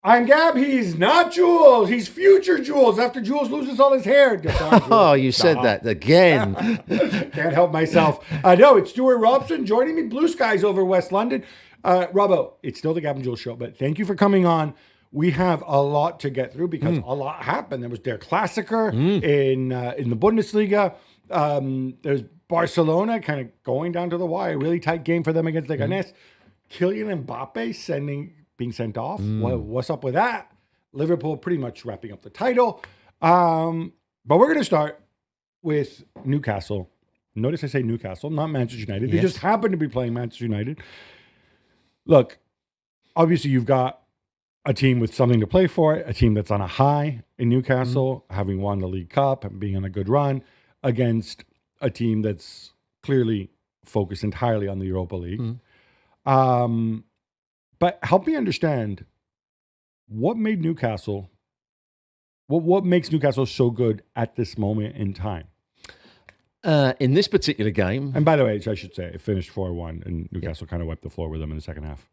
I'm Gab. He's not Jules. He's future Jules after Jules loses all his hair. Oh, you said that again. Can't help myself. No, it's Stewart Robson joining me. Blue skies over West London. Robbo, it's still the Gab Juls Show, but thank you for coming on. We have a lot to get through because a lot happened. There was Der Klassiker in the Bundesliga. There's Barcelona kind of going down to the wire. Really tight game for them against Leganes. Kylian Mbappe being sent off. What's up with that? Liverpool pretty much wrapping up the title. But we're going to start with Newcastle. Notice I say Newcastle, not Manchester United. They just happen to be playing Manchester United. Look, obviously you've got a team with something to play for, a team that's on a high in Newcastle, having won the League Cup and being on a good run, against a team that's clearly focused entirely on the Europa League. But help me understand what makes Newcastle so good at this moment in time. In this particular game, And by the way, I should say, it finished 4-1, and Newcastle kind of wiped the floor with them in the second half.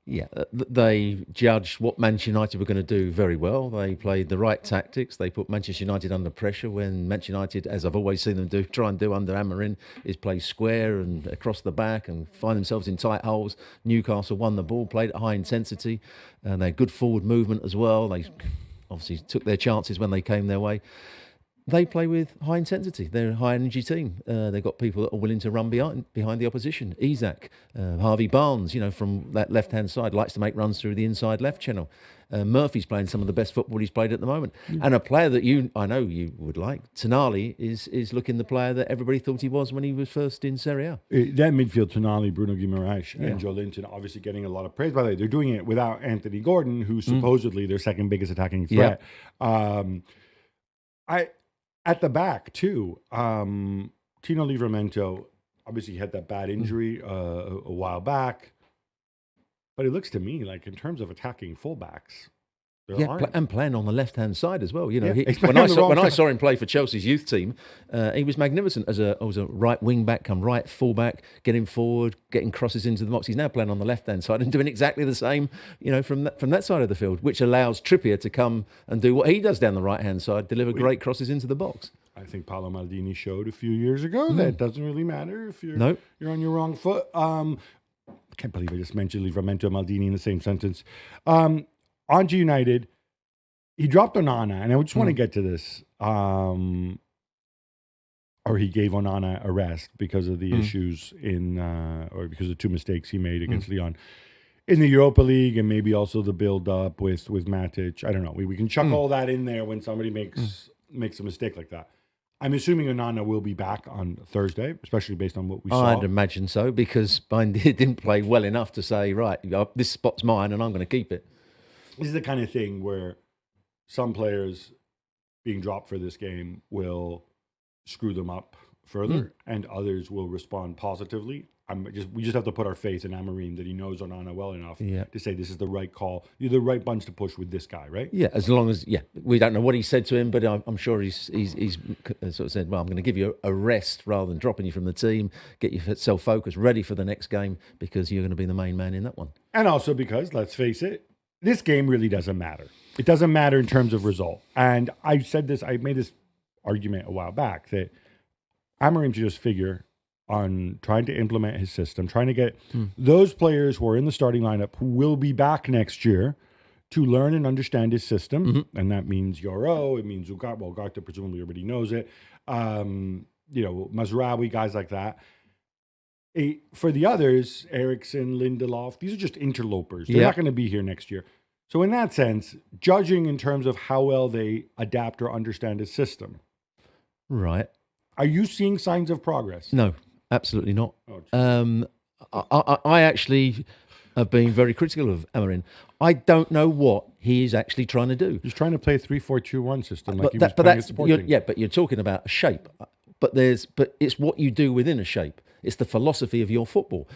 they judged what Manchester United were going to do very well. They played the right tactics. They put Manchester United under pressure when Manchester United, as I've always seen them try and do under Amorim, is play square and across the back and find themselves in tight holes. Newcastle won the ball, played at high intensity, and they had good forward movement as well. They obviously took their chances when they came their way. They play with high intensity. They're a high energy team. They've got people that are willing to run behind the opposition. Isak, Harvey Barnes, from that left-hand side, likes to make runs through the inside left channel. Murphy's playing some of the best football he's played at the moment. And a player that I know you would like, Tonali, is looking the player that everybody thought he was when he was first in Serie A. That midfield, Tonali, Bruno Guimaraes, and Joe Linton, obviously getting a lot of praise. By the way, they're doing it without Anthony Gordon, who's supposedly their second biggest attacking threat. At the back, too, Tino Livramento obviously had that bad injury a while back. But it looks to me like in terms of attacking fullbacks, and playing on the left-hand side as well. When I I saw him play for Chelsea's youth team, he was magnificent as a right wing-back, come right full-back, getting forward, getting crosses into the box. He's now playing on the left-hand side and doing exactly the same, from that side of the field, which allows Trippier to come and do what he does down the right-hand side, deliver great crosses into the box. I think Paolo Maldini showed a few years ago that it doesn't really matter if you're on your wrong foot. I can't believe I just mentioned Livramento and Maldini in the same sentence. Onto United, he dropped Onana, and I just want to get to this. Or he gave Onana a rest because of the issues or because of two mistakes he made against Lyon in the Europa League, and maybe also the build-up with Matic. I don't know. We can chuck all that in there when somebody makes a mistake like that. I'm assuming Onana will be back on Thursday, especially based on what we saw. I'd imagine so, because Bindy didn't play well enough to say, right, this spot's mine and I'm going to keep it. This is the kind of thing where some players being dropped for this game will screw them up further, and others will respond positively. We just have to put our faith in Amorim that he knows Onana well enough to say this is the right call. You're the right bunch to push with this guy, right? Yeah, as long as we don't know what he said to him, but I'm sure he's sort of said, well, I'm going to give you a rest rather than dropping you from the team, get yourself focused, ready for the next game, because you're going to be the main man in that one. And also because, let's face it, this game really doesn't matter. It doesn't matter in terms of result. And I made this argument a while back that Amorim should just figure on trying to implement his system, trying to get those players who are in the starting lineup who will be back next year to learn and understand his system. And that means Yoro, it means Ugarte. Well, Ugarte presumably everybody knows it. Mazraoui, guys like that. For the others, Eriksen, Lindelof, these are just interlopers. They're not going to be here next year. So in that sense, judging in terms of how well they adapt or understand his system. Right. Are you seeing signs of progress? No, absolutely not. I actually have been very critical of Amorim. I don't know what he is actually trying to do. He's trying to play a 3-4-2-1 system like but you're talking about a shape. But it's what you do within a shape. It's the philosophy of your football.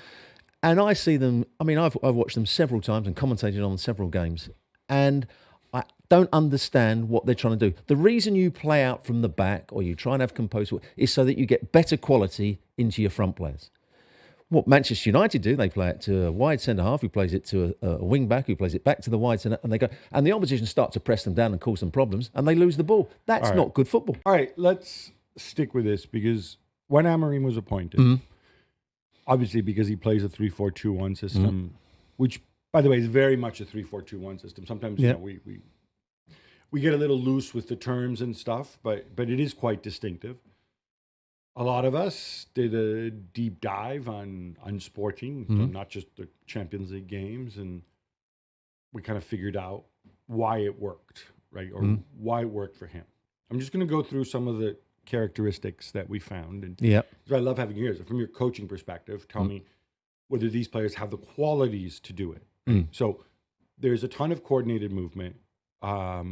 And I see them, I've watched them several times and commentated on several games, and I don't understand what they're trying to do. The reason you play out from the back or you try and have composed is so that you get better quality into your front players. what Manchester United do, they play it to a wide centre half who plays it to a wing back who plays it back to the wide centre, and the opposition start to press them down and cause them problems, and they lose the ball. That's not good football. All right, let's stick with this because when Amorim was appointed, obviously because he plays a 3-4-2-1 system, which, by the way, is very much a 3-4-2-1 system. Sometimes you know, we get a little loose with the terms and stuff, but it is quite distinctive. A lot of us did a deep dive on Sporting, not just the Champions League games, and we kind of figured out why it worked, right? Or why it worked for him. I'm just going to go through some of the characteristics that we found. And so I love having you here. So from your coaching perspective, tell me whether these players have the qualities to do it. So there's a ton of coordinated movement,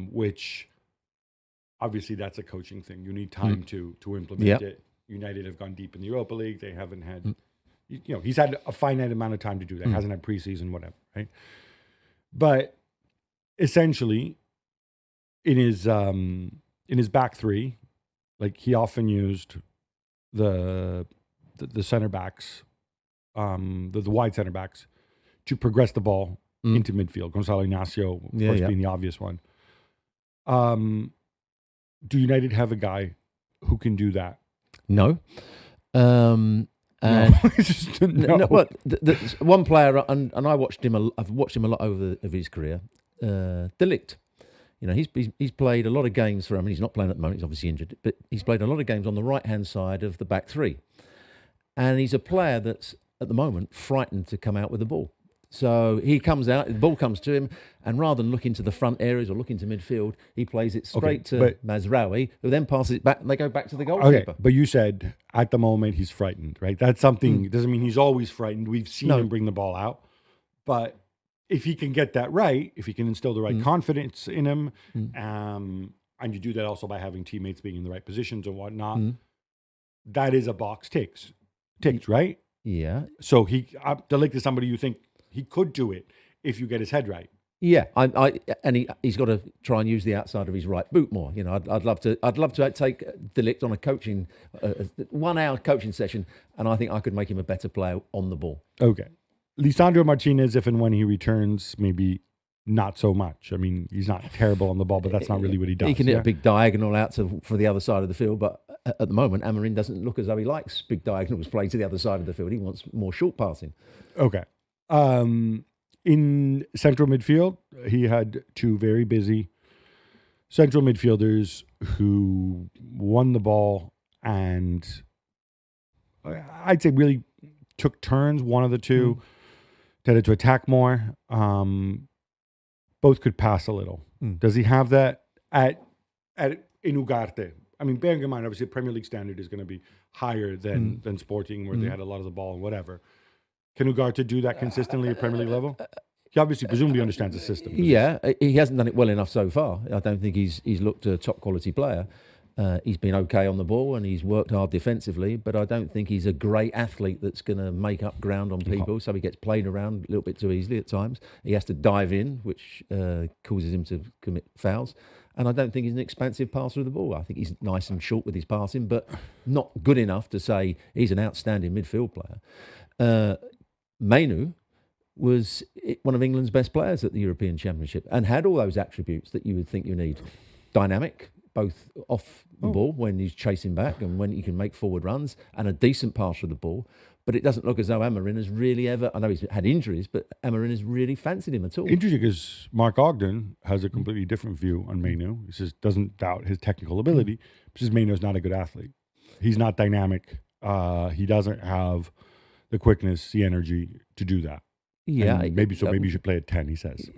which obviously that's a coaching thing. You need time to implement it. United have gone deep in the Europa League. They haven't had, he's had a finite amount of time to do that. Hasn't had preseason, whatever, right? But essentially, in his back three, like he often used the center backs, the wide center backs, to progress the ball into midfield. Gonzalo Ignacio, of course, being the obvious one. Do United have a guy who can do that? No. No. Well, one player, and I watched him. I've watched him a lot of his career. De Ligt. He's played a lot of games for him. He's not playing at the moment. He's obviously injured, but he's played a lot of games on the right-hand side of the back three, and he's a player that's at the moment frightened to come out with the ball. So he comes out, the ball comes to him, and rather than looking to the front areas or looking to midfield, he plays it straight to Mazraoui, who then passes it back, and they go back to the goalkeeper. Okay, but you said at the moment he's frightened, right? That's something, doesn't mean he's always frightened. We've seen him bring the ball out. But if he can get that right, if he can instill the right confidence in him, and you do that also by having teammates being in the right positions and whatnot, that is a box ticks, right? Yeah. So De Ligt is somebody you think he could do it if you get his head right. Yeah, he's got to try and use the outside of his right boot more. I'd love to take De Ligt on a coaching 1 hour coaching session, and I think I could make him a better player on the ball. Okay, Lisandro Martinez, if and when he returns, maybe not so much. I mean, he's not terrible on the ball, but that's not really what he does. He can hit a big diagonal out for the other side of the field, but at the moment, Amorim doesn't look as though he likes big diagonals playing to the other side of the field. He wants more short passing. Okay. In central midfield, he had two very busy central midfielders who won the ball and I'd say really took turns. One of the two tended to attack more. Both could pass a little. Does he have that at in Ugarte? I mean, bearing in mind, obviously, the Premier League standard is going to be higher than Sporting, where they had a lot of the ball and whatever. Can Ugarte do that consistently at Premier League level? He obviously, presumably understands the system. Yeah, he hasn't done it well enough so far. I don't think he's looked a top quality player. He's been okay on the ball and he's worked hard defensively, but I don't think he's a great athlete that's going to make up ground on people. So he gets played around a little bit too easily at times. He has to dive in, which causes him to commit fouls. And I don't think he's an expansive passer of the ball. I think he's nice and short with his passing, but not good enough to say he's an outstanding midfield player. Mainu was one of England's best players at the European Championship and had all those attributes that you would think you need. Dynamic, both off the ball when he's chasing back and when he can make forward runs, and a decent passer of the ball. But it doesn't look as though Amorim has really ever, I know he's had injuries, but Amorim has really fancied him at all. Interesting, because Mark Ogden has a completely different view on Mainu. He says, doesn't doubt his technical ability, but says Mainu's not a good athlete. He's not dynamic. He doesn't have the quickness, the energy to do that. Yeah. And maybe you should play at 10, he says.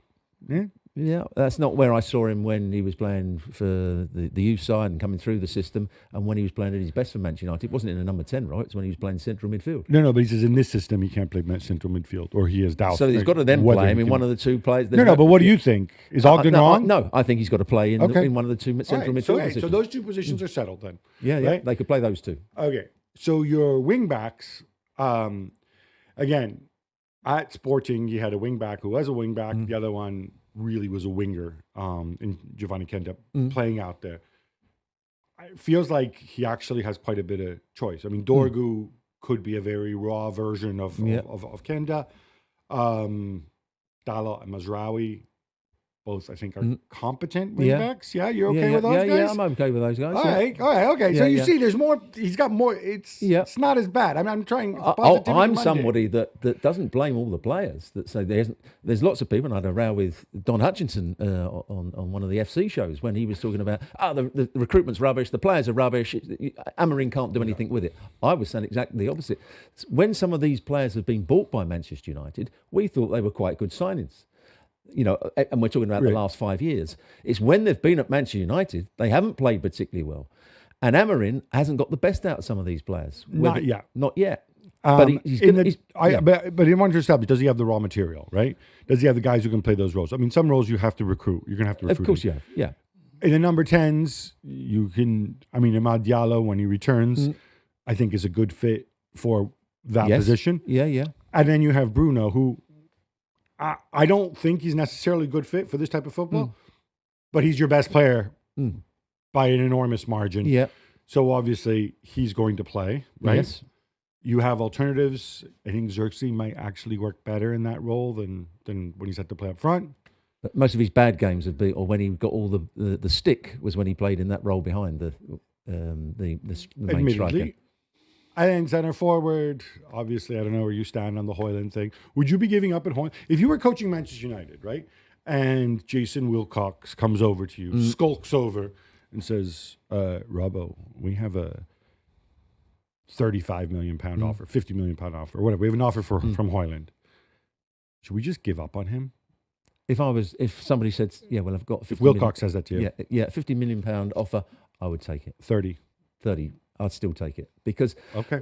Yeah. Yeah, that's not where I saw him when he was playing for the youth side and coming through the system, and when he was playing at his best for Manchester United. It wasn't in a number 10, right? It's when he was playing central midfield. No, but he says in this system he can't play central midfield, or he has doubts. So he's got to then play him in one of the two players. No, but what do you think? Is Ogden wrong? No, I think he's got to play in one of the two central midfield positions. So those two positions are settled then? Yeah, right? They could play those two. Okay, so your wing backs, again, at Sporting, you had a wing back who was a wing back. The other one really was a winger in Giovanni Kenta playing out there. It feels like he actually has quite a bit of choice. I mean, Dorgu could be a very raw version of Kenda. Dalla and Mazraoui, both I think are competent wingbacks. Yeah, you're okay with those guys? Yeah, I'm okay with those guys. All right, okay. So you see, there's more. He's got more. It's not as bad. I'm trying. I'm somebody that doesn't blame all the players. That say there's lots of people. And I had a row with Don Hutchinson on one of the FC shows when he was talking about the recruitment's rubbish, the players are rubbish. Amorim can't do anything with it. I was saying exactly the opposite. When some of these players have been bought by Manchester United, we thought they were quite good signings. And we're talking about the last 5 years. It's when they've been at Manchester United, they haven't played particularly well. And Amorim hasn't got the best out of some of these players. Not yet. But he's going to... But in one to establish, does he have the raw material, right? Does he have the guys who can play those roles? I mean, some roles you have to recruit. You're going to have to recruit. Of course you have, yeah. In the number 10s, you can... I mean, Amad Diallo, when he returns, I think is a good fit for that position. Yeah. And then you have Bruno, who... I don't think he's necessarily a good fit for this type of football, but he's your best player by an enormous margin. Yeah. So obviously he's going to play, right? Yes. You have alternatives. I think Xerxes might actually work better in that role than when he's had to play up front. But most of his bad games have been, or when he got all the stick, was when he played in that role behind the main striker. And then center forward, obviously, I don't know where you stand on the Højlund thing. Would you be giving up at Højlund? If you were coaching Manchester United, right, and Jason Wilcox comes over to you, skulks over and says, Robbo, we have a £35 million offer, £50 million offer, or whatever. We have an offer from Højlund. Should we just give up on him? If somebody said, yeah, well, I've got 50 if Wilcox says that to you. Yeah, £50 million offer, I would take it. 30. I'd still take it because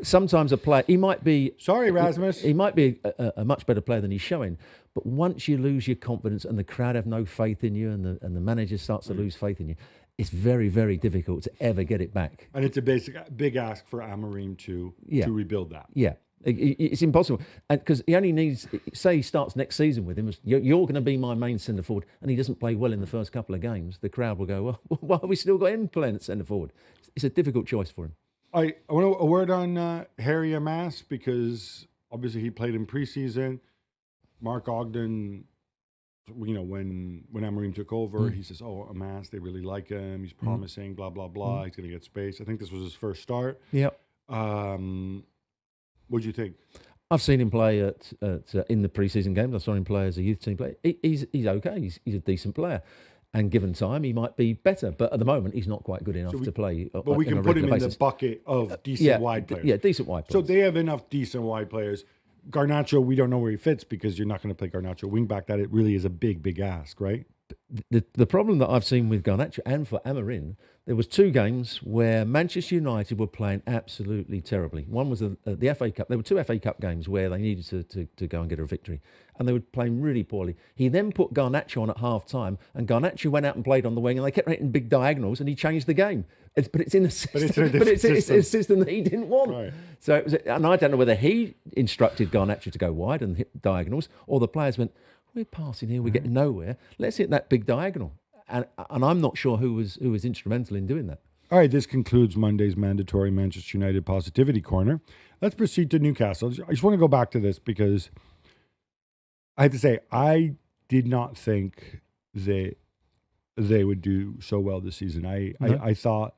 sometimes a player, he might be... Sorry, Rasmus. He might be a much better player than he's showing, but once you lose your confidence and the crowd have no faith in you and the manager starts to lose faith in you, it's very, very difficult to ever get it back. And it's a big ask for Amorim to rebuild that. Yeah. It's impossible. And because he only needs, say he starts next season with him, you're going to be my main centre forward, and he doesn't play well in the first couple of games, the crowd will go, well, why have we still got him playing at centre forward? It's a difficult choice for him. I want a word on Harry Amas, because obviously he played in preseason. Mark Ogden, when Amorim took over, he says, Amas, they really like him. He's promising, blah, blah, blah. He's going to get space. I think this was his first start. Yep. What do you think? I've seen him play in the preseason games. I saw him play as a youth team player. He's okay. He's a decent player. And given time, he might be better. But at the moment, he's not quite good enough to play. But we can put him in the bucket of decent wide players. Yeah, decent wide players. So they have enough decent wide players. Garnacho, we don't know where he fits because you're not going to play Garnacho wingback. That it really is a big, big ask, right? The problem that I've seen with Garnacho and for Amorim, there was 2 games where Manchester United were playing absolutely terribly. One was the FA Cup. There were 2 FA Cup games where they needed to go and get a victory, and they were playing really poorly. He then put Garnacho on at half-time, and Garnacho went out and played on the wing, and they kept hitting big diagonals, and he changed the game. But it's in a system, it's a system that he didn't want. Right. So it was, and I don't know whether he instructed Garnacho to go wide and hit diagonals, or the players went, we're passing here, we're getting nowhere. Let's hit that big diagonal. And I'm not sure who was instrumental in doing that. All right, this concludes Monday's mandatory Manchester United Positivity Corner. Let's proceed to Newcastle. I just want to go back to this because I have to say, I did not think that they would do so well this season. I thought,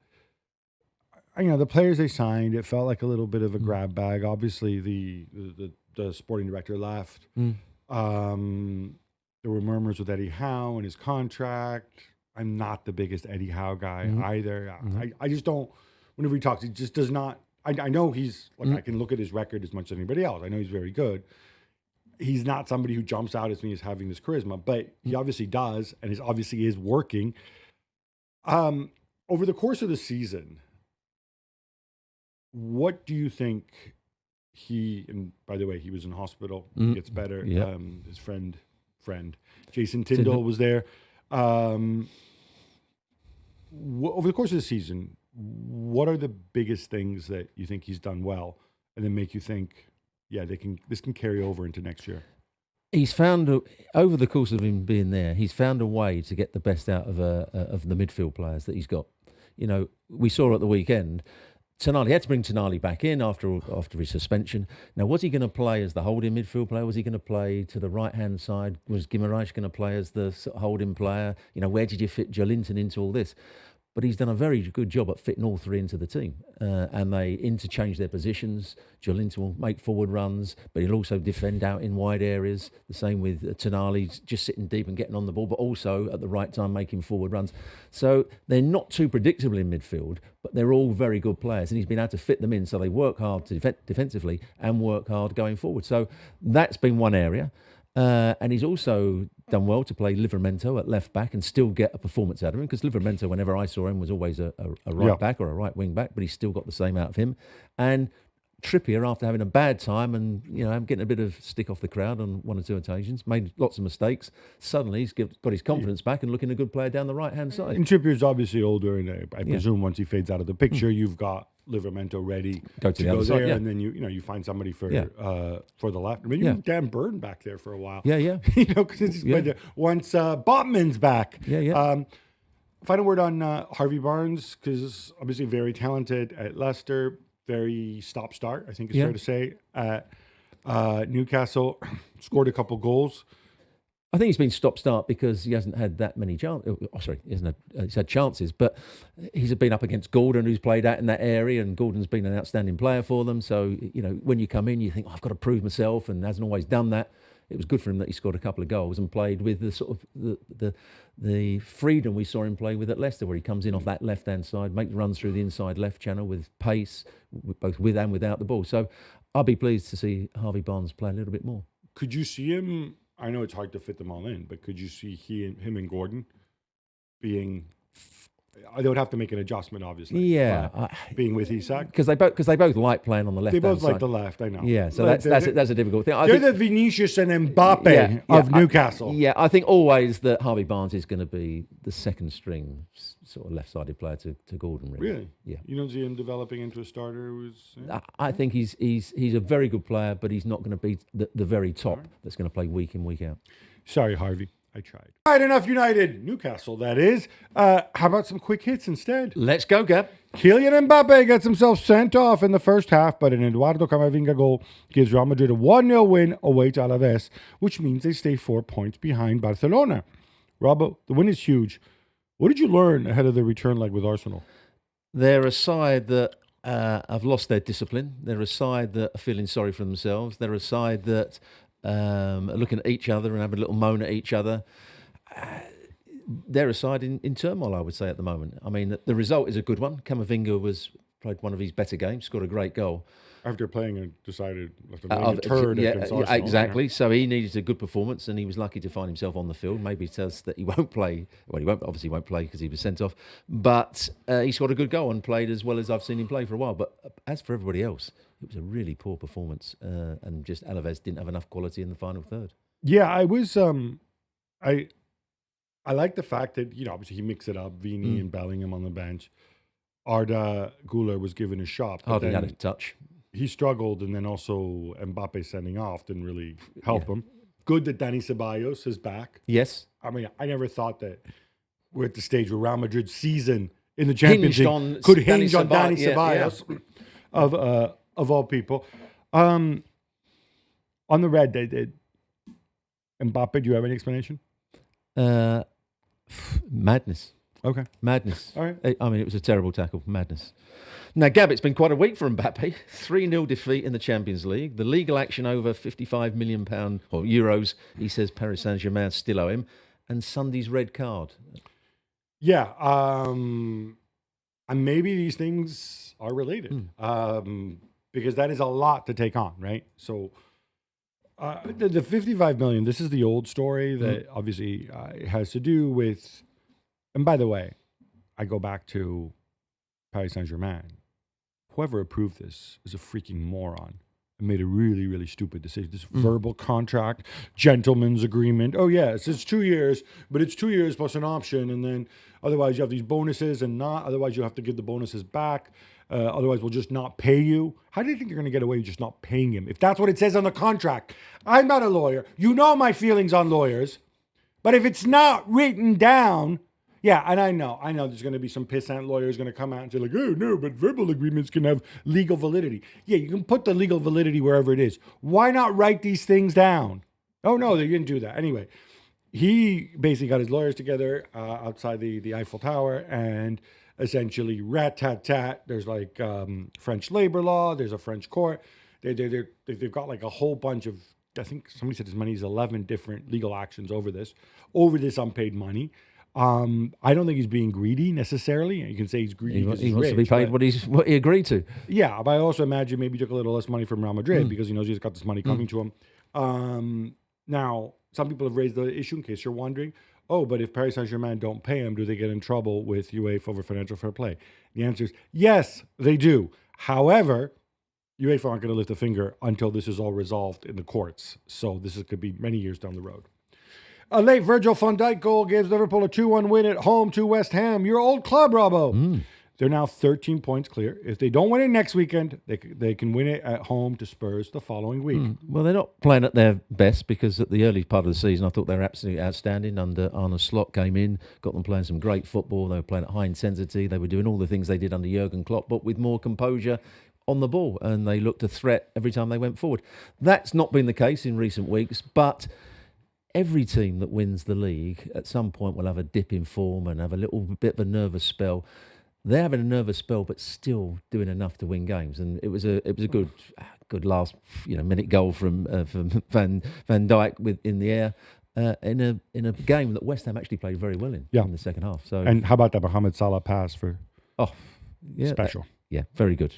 the players they signed, it felt like a little bit of a grab bag. Obviously, the sporting director left. There were murmurs with Eddie Howe and his contract. I'm not the biggest Eddie Howe guy either. I just don't, whenever he talks, he just does not, I know he's, I can look at his record as much as anybody else. I know he's very good. He's not somebody who jumps out at me as having this charisma, but he obviously does, and he obviously is working. Over the course of the season, what do you think and by the way, he was in hospital, he gets better. His friend, Jason Tyndall was there. Over the course of the season, what are the biggest things that you think he's done well and then make you think, this can carry over into next year? He's found, over the course of him being there, he's found a way to get the best out of the midfield players that he's got. We saw at the weekend, Tonali had to bring Tonali back in after his suspension. Now, was he going to play as the holding midfield player? Was he going to play to the right-hand side? Was Guimaraes going to play as the holding player? Where did you fit Joelinton into all this? But he's done a very good job at fitting all three into the team. And they interchange their positions. Joelinton will make forward runs, but he'll also defend out in wide areas. The same with Tonali, just sitting deep and getting on the ball, but also at the right time making forward runs. So they're not too predictable in midfield, but they're all very good players. And he's been able to fit them in so they work hard defensively and work hard going forward. So that's been one area. And he's also done well to play Livramento at left back and still get a performance out of him, because Livramento, whenever I saw him, was always a right back or a right wing back, but he's still got the same out of him. And Trippier, after having a bad time and getting a bit of stick off the crowd on one or two occasions, made lots of mistakes, suddenly he's got his confidence back and looking a good player down the right-hand side. And Trippier's obviously older, and I presume once he fades out of the picture, you've got Livramento ready to the go other there, side, and then you find somebody for the left. I mean, you Dan Burn back there for a while. Because once Botman's back. Final word on Harvey Barnes, because obviously very talented at Leicester, very stop-start, I think it's fair to say. At Newcastle, scored a couple goals. I think he's been stop-start because he hasn't had that many chances. He's had chances, but he's been up against Gordon, who's played out in that area, and Gordon's been an outstanding player for them. So, when you come in, you think, I've got to prove myself, and hasn't always done that. It was good for him that he scored a couple of goals and played with the sort of the freedom we saw him play with at Leicester, where he comes in off that left-hand side, makes runs through the inside left channel with pace, both with and without the ball. So I'll be pleased to see Harvey Barnes play a little bit more. Could you see him? I know it's hard to fit them all in, but could you see him and Gordon being? They would have to make an adjustment, obviously. Yeah, being with Isak, because they both like playing on the left. They both side. like the left. I know. Yeah, so that's a difficult thing. They're the Vinicius and Mbappe of Newcastle. I think always that Harvey Barnes is going to be the second string sort of left-sided player to Gordon. Really? Yeah. You don't see him developing into a starter? I think he's a very good player, but he's not going to be the very top that's going to play week in, week out. Sorry, Harvey. I tried. All right, enough United. Newcastle, that is. How about some quick hits instead? Let's go, Gab. Kylian Mbappe gets himself sent off in the first half, but an Eduardo Camavinga goal gives Real Madrid a 1-0 win away to Alaves, which means they stay 4 points behind Barcelona. Robbo, the win is huge. What did you learn ahead of the return leg with Arsenal? They're a side that have lost their discipline. They're a side that are feeling sorry for themselves. They're a side that looking at each other and having a little moan at each other. They're a side in turmoil, I would say, at the moment. I mean, the result is a good one. Camavinga played one of his better games, scored a great goal. After playing a turd against Arsenal. Exactly. Yeah. So he needed a good performance, and he was lucky to find himself on the field. Maybe it tells that he won't play. Well, he won't play because he was sent off. But he scored a good goal and played as well as I've seen him play for a while. But as for everybody else, it was a really poor performance, and just Alaves didn't have enough quality in the final third. Yeah, I was. I like the fact that obviously he mixed it up. Vini and Bellingham on the bench. Arda Güler was given a shot. Hardly had a touch. He struggled, and then also Mbappe sending off didn't really help him. Good that Dani Ceballos is back. Yes. I mean, I never thought that we're at the stage where Real Madrid's season in the Champions League could hinge on Dani Ceballos of all people. On the red, they did. Mbappe, do you have any explanation? Madness. Okay. Madness. All right. I mean, it was a terrible tackle. Madness. Now, Gab, it's been quite a week for Mbappe. 3-0 defeat in the Champions League. The legal action over £55 million or euros. He says Paris Saint-Germain still owe him. And Sunday's red card. Yeah. And maybe these things are related. Because that is a lot to take on, right? So the 55 million, this is the old story that obviously has to do with, and by the way, I go back to Paris Saint-Germain. Whoever approved this is a freaking moron and made a really, really stupid decision. This verbal contract, gentleman's agreement. Oh, yes, it's 2 years, but it's 2 years plus an option. And then otherwise you have these bonuses otherwise you have to give the bonuses back. Otherwise we'll just not pay you. How do you think you're going to get away with just not paying him? If that's what it says on the contract. I'm not a lawyer. You know my feelings on lawyers. But if it's not written down Yeah, and I know there's going to be some pissant lawyers going to come out and say like, oh no, but verbal agreements can have legal validity. Yeah, you can put the legal validity wherever it is. Why not write these things down? Oh no, they didn't do that. Anyway, he basically got his lawyers together outside the Eiffel Tower and essentially rat-tat-tat. There's like French labor law. There's a French court. They've got like a whole bunch of, I think somebody said as many as 11 different legal actions over this unpaid money. I don't think he's being greedy necessarily. You can say he's greedy because He he's wants rich, to be paid what he agreed to. Yeah, but I also imagine maybe he took a little less money from Real Madrid because he knows he's got this money coming to him. Now, some people have raised the issue, in case you're wondering, oh, but if Paris Saint-Germain don't pay him, do they get in trouble with UEFA over financial fair play? The answer is yes, they do. However, UEFA aren't going to lift a finger until this is all resolved in the courts. So could be many years down the road. A late Virgil van Dijk goal gives Liverpool a 2-1 win at home to West Ham. Your old club, Robbo. They're now 13 points clear. If they don't win it next weekend, they can win it at home to Spurs the following week. Well, they're not playing at their best because at the early part of the season, I thought they were absolutely outstanding. Under Arne Slot came in, got them playing some great football. They were playing at high intensity. They were doing all the things they did under Jurgen Klopp, but with more composure on the ball, and they looked a threat every time they went forward. That's not been the case in recent weeks, but every team that wins the league at some point will have a dip in form and have a little bit of a nervous spell. They're having a nervous spell, but still doing enough to win games. And it was a good last minute goal from Van Dijk in the air in a game that West Ham actually played very well in the second half. So, and how about that Mohamed Salah pass for special? Yeah, very good.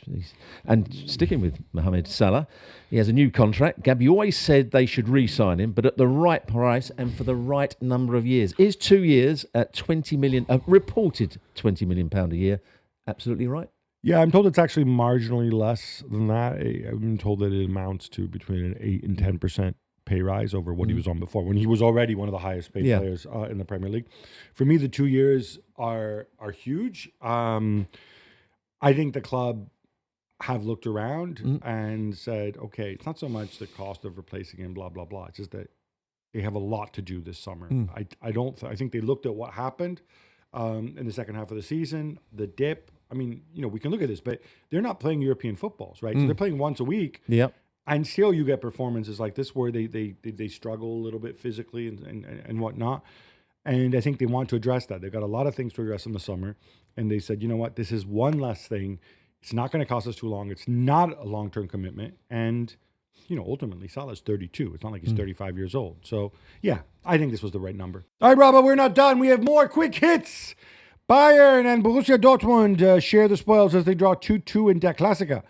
And sticking with Mohamed Salah, he has a new contract. Gab, you always said they should re-sign him, but at the right price and for the right number of years. Is 2 years at 20 million, reported £20 million a year, absolutely right? Yeah, I'm told it's actually marginally less than that. I've been told that it amounts to between an 8 and 10% pay rise over what he was on before, when he was already one of the highest paid players in the Premier League. For me, the 2 years are huge. I think the club have looked around and said, okay, it's not so much the cost of replacing him, blah, blah, blah. It's just that they have a lot to do this summer. I think they looked at what happened in the second half of the season, the dip. I mean, we can look at this, but they're not playing European footballs, right? So they're playing once a week. Yep. And still you get performances like this where they struggle a little bit physically and whatnot. And I think they want to address that. They've got a lot of things to address in the summer. And they said, you know what, this is one less thing. It's not going to cost us too long. It's not a long-term commitment. And, ultimately, Salah's 32. It's not like he's 35 years old. So, yeah, I think this was the right number. All right, Robbo, we're not done. We have more quick hits. Bayern and Borussia Dortmund share the spoils as they draw 2-2 in Der Klassiker.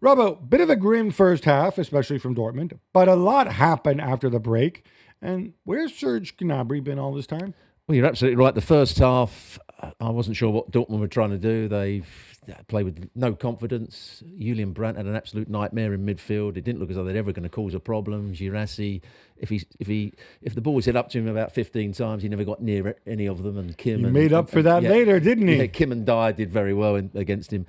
Robbo, bit of a grim first half, especially from Dortmund, but a lot happened after the break. And where's Serge Gnabry been all this time? Well, you're absolutely right. The first half, I wasn't sure what Dortmund were trying to do. They played with no confidence. Julian Brandt had an absolute nightmare in midfield. It didn't look as though they're ever going to cause a problem. Girassi, if the ball was hit up to him about 15 times, he never got near any of them. And Kim made up for that later, didn't he? Yeah, Kim and Dyer did very well against him.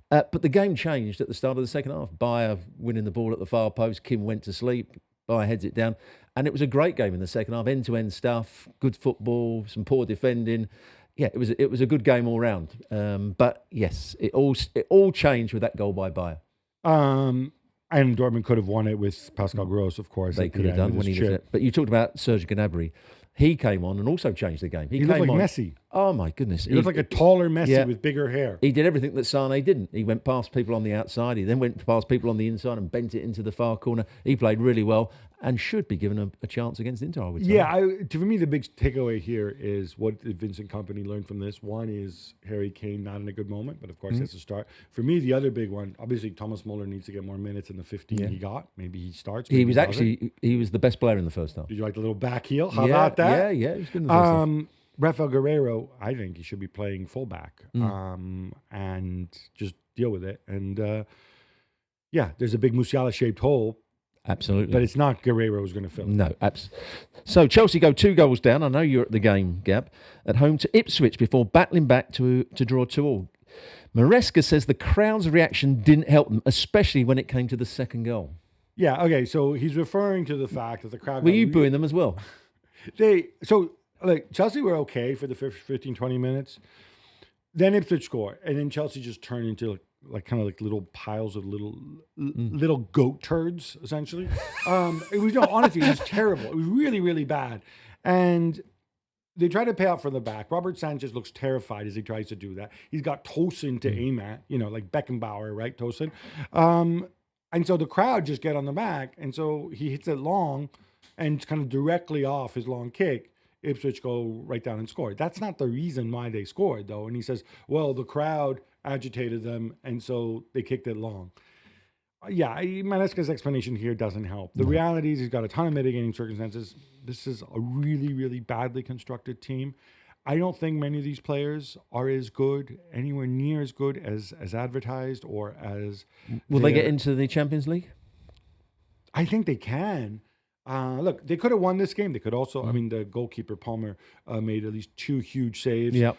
But the game changed at the start of the second half. Bayer winning the ball at the far post. Kim went to sleep. Bayer heads it down. And it was a great game in the second half, end-to-end stuff, good football, some poor defending. Yeah, it was a good game all round. But yes, it all changed with that goal by Bayer. And Dortmund could have won it with Pascal Gross, of course. They could have done when he was. But you talked about Serge Gnabry. He came on and also changed the game. He looked like Messi. Oh, my goodness. He looked like a taller Messi with bigger hair. He did everything that Sane didn't. He went past people on the outside. He then went past people on the inside and bent it into the far corner. He played really well and should be given a chance against Inter, I would say. Yeah, for me, the big takeaway here is what did Vincent Kompany learn from this? One is Harry Kane not in a good moment, but of course that's a start. For me, the other big one, obviously Thomas Muller needs to get more minutes in the 15 he got. Maybe he starts. Maybe he was the best player in the first half. Did you like the little back heel? How about that? Yeah, he was good in the first half. Rafael Guerreiro, I think he should be playing fullback and just deal with it. And there's a big Musiala-shaped hole. Absolutely. But it's not Guerreiro who's going to fill it. No, So Chelsea go 2 goals down. I know you're at the game, Gab, at home to Ipswich before battling back to draw 2-2. Maresca says the crowd's reaction didn't help them, especially when it came to the second goal. Yeah, okay, so he's referring to the fact that the crowd... Were you booing them as well? like Chelsea were okay for the 15, 20 minutes. Then Ipswich score, and then Chelsea just turned into like kind of like little piles of little goat turds, essentially. It was honestly, it was terrible. It was really, really bad, and they try to pay out from the back. Robert Sanchez looks terrified as he tries to do that. He's got Tosin to aim at, like Beckenbauer, right, Tosin? And so the crowd just get on the back, and so he hits it long, and kind of directly off his long kick. Ipswich go right down and score. That's not the reason why they scored, though. And he says, well, the crowd agitated them, and so they kicked it long. Yeah, Maresca's explanation here doesn't help. The reality is he's got a ton of mitigating circumstances. This is a really, really badly constructed team. I don't think many of these players are as good, anywhere near as good as advertised or as... Will they get into the Champions League? I think they can. Look, they could have won this game. They could also, the goalkeeper Palmer made at least 2 huge saves. Yep.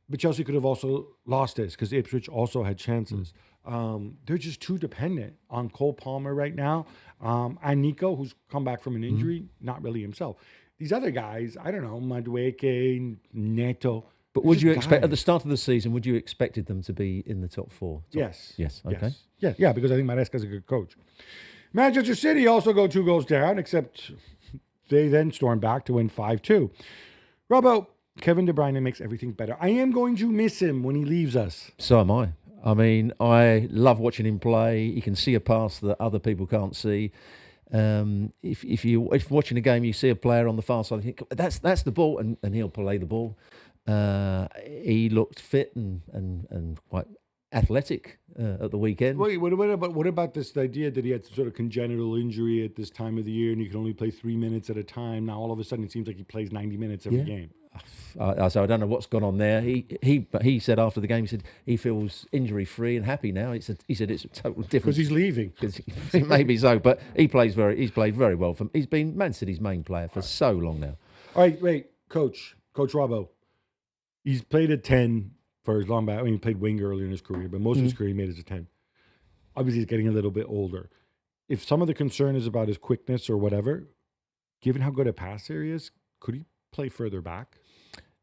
But Chelsea could have also lost this because Ipswich also had chances. They're just too dependent on Cole Palmer right now. And Nico, who's come back from an injury, not really himself. These other guys, I don't know, Madueke, Neto. But would you expect, at the start of the season, would you expected them to be in the top 4? Yes. Yes, okay. Yes. Yeah, because I think Maresca's a good coach. Manchester City also go 2 goals down, except they then storm back to win 5-2. Robbo, Kevin De Bruyne makes everything better. I am going to miss him when he leaves us. So am I. I mean, I love watching him play. He can see a pass that other people can't see. If you're watching a game, you see a player on the far side, you think, that's the ball, and he'll play the ball. He looked fit and quite athletic at the weekend. Wait, what about this idea that he had some sort of congenital injury at this time of the year and he can only play 3 minutes at a time? Now all of a sudden it seems like he plays 90 minutes every game. So I don't know what's gone on there. He said after the game, he said he feels injury free and happy now. He said it's a total different because he's leaving. Maybe so, but he's played very well. He's been Man City's main player for so long now. All right, wait, Coach Robbo. He's played at 10 for as long back. I mean, he played wing earlier in his career, but most of his career he made it to 10. Obviously, he's getting a little bit older. If some of the concern is about his quickness or whatever, given how good a passer he is, could he play further back?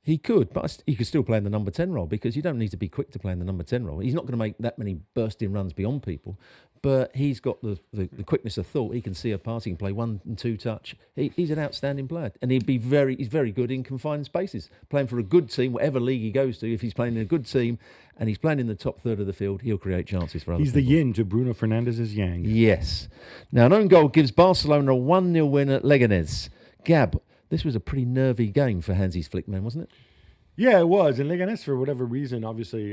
He could, but he could still play in the number 10 role because you don't need to be quick to play in the number 10 role. He's not going to make that many bursting runs beyond people, but he's got the quickness of thought. He can see a pass, he can play 1 and 2 touch. He's an outstanding player, and he's very good in confined spaces. Playing for a good team, whatever league he goes to, if he's playing in a good team and he's playing in the top third of the field, he'll create chances for others. He's the yin to Bruno Fernandes's yang. Yes. Now, an own goal gives Barcelona a 1-0 win at Leganés. Gab, this was a pretty nervy game for Hansi Flick, man, wasn't it? Yeah, it was. And Leganés, for whatever reason, obviously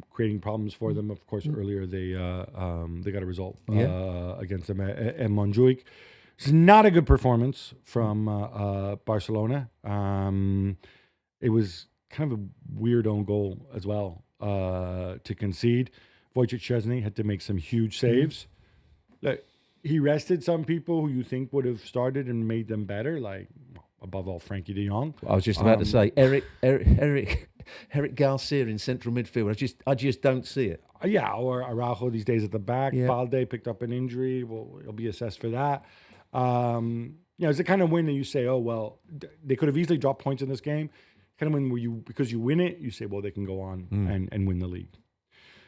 creating problems for them. Of course, earlier they got a result against them at Montjuic. It's not a good performance from Barcelona. It was kind of a weird own goal as well to concede. Wojciech Szczesny had to make some huge saves. He rested some people who you think would have started and made them better, like above all Frankie de Jong. I was just about to say Eric Garcia in central midfield. I just don't see it. Yeah, or Araujo these days at the back. Yeah. Balde picked up an injury. Well, he'll be assessed for that. It's the kind of win that you say, oh well, they could have easily dropped points in this game. Kind of win where because you win it, you say, well, they can go on and win the league.